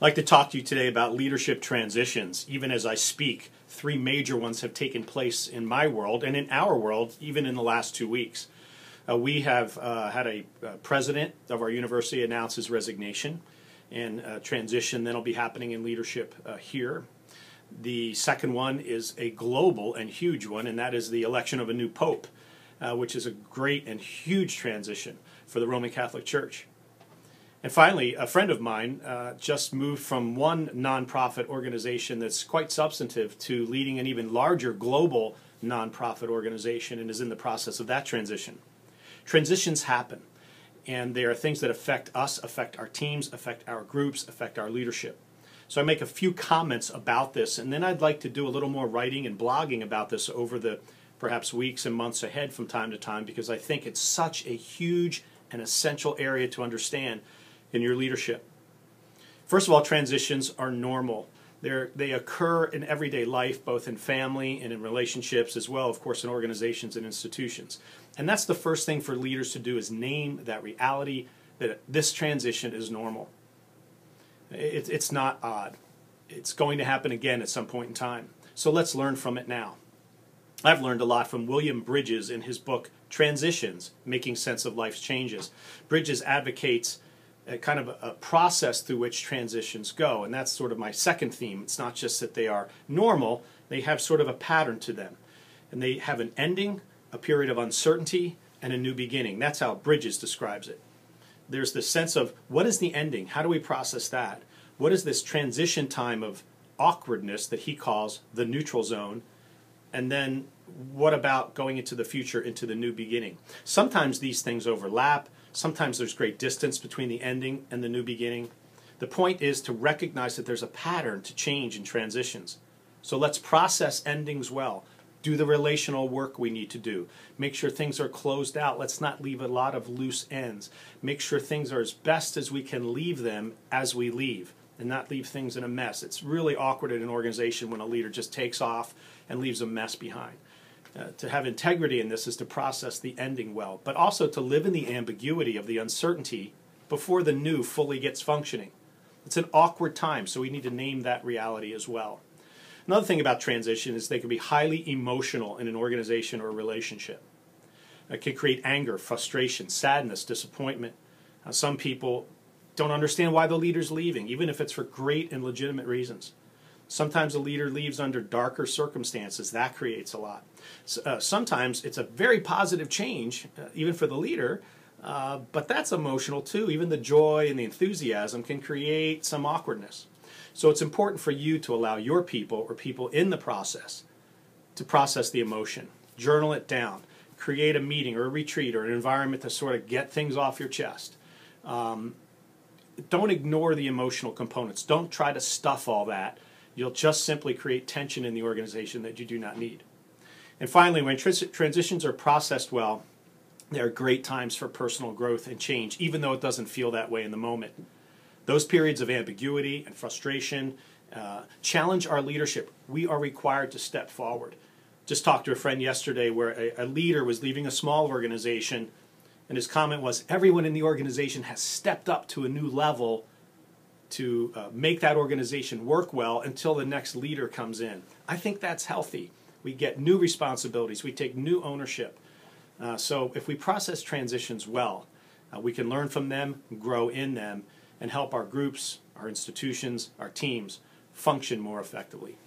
I'd like to talk to you today about leadership transitions. Even as I speak, 3 major ones have taken place in my world and in our world, even in the last 2 weeks. We have had a president of our university announce his resignation, and transition then will be happening in leadership here. The second one is a global and huge one, and that is the election of a new pope, which is a great and huge transition for the Roman Catholic Church. And finally, a friend of mine just moved from one nonprofit organization that's quite substantive to leading an even larger global nonprofit organization, and is in the process of that transition. Transitions happen, and they are things that affect us, affect our teams, affect our groups, affect our leadership. So I make a few comments about this, and then I'd like to do a little more writing and blogging about this over the perhaps weeks and months ahead from time to time, because I think it's such a huge and essential area to understand in your leadership. First of all, transitions are normal. They occur in everyday life, both in family and in relationships, as well, of course, in organizations and institutions. And that's the first thing for leaders to do, is name that reality, that this transition is normal. It's not odd. It's going to happen again at some point in time. So let's learn from it now. I've learned a lot from William Bridges in his book, Transitions, Making Sense of Life's Changes. Bridges advocates a kind of a process through which transitions go, and that's sort of my second theme. It's not just that they are normal, they have sort of a pattern to them. And they have an ending, a period of uncertainty, and a new beginning. That's how Bridges describes it. There's this sense of, what is the ending? How do we process that? What is this transition time of awkwardness that he calls the neutral zone? And then what about going into the future, into the new beginning? Sometimes these things overlap. Sometimes there's great distance between the ending and the new beginning. The point is to recognize that there's a pattern to change in transitions. So let's process endings well. Do the relational work we need to do. Make sure things are closed out. Let's not leave a lot of loose ends. Make sure things are as best as we can leave them as we leave, and not leave things in a mess. It's really awkward in an organization when a leader just takes off and leaves a mess behind. To have integrity in this is to process the ending well, but also to live in the ambiguity of the uncertainty before the new fully gets functioning. It's an awkward time, so we need to name that reality as well. Another thing about transition is they can be highly emotional in an organization or a relationship. It can create anger, frustration, sadness, disappointment. Some people don't understand why the leader's leaving, even if it's for great and legitimate reasons. Sometimes a leader leaves under darker circumstances. That creates a lot. Sometimes it's a very positive change, even for the leader, but that's emotional too. Even the joy and the enthusiasm can create some awkwardness. So it's important for you to allow your people, or people in the process, to process the emotion. Journal it down. Create a meeting or a retreat or an environment to sort of get things off your chest. Don't ignore the emotional components. Don't try to stuff all that. You'll just simply create tension in the organization that you do not need. And finally, when transitions are processed well, they are great times for personal growth and change, even though it doesn't feel that way in the moment. Those periods of ambiguity and frustration challenge our leadership. We are required to step forward. Just talked to a friend yesterday where a leader was leaving a small organization, and his comment was, everyone in the organization has stepped up to a new level to make that organization work well until the next leader comes in. I think that's healthy. We get new responsibilities. We take new ownership. So if we process transitions well, we can learn from them, grow in them, and help our groups, our institutions, our teams function more effectively.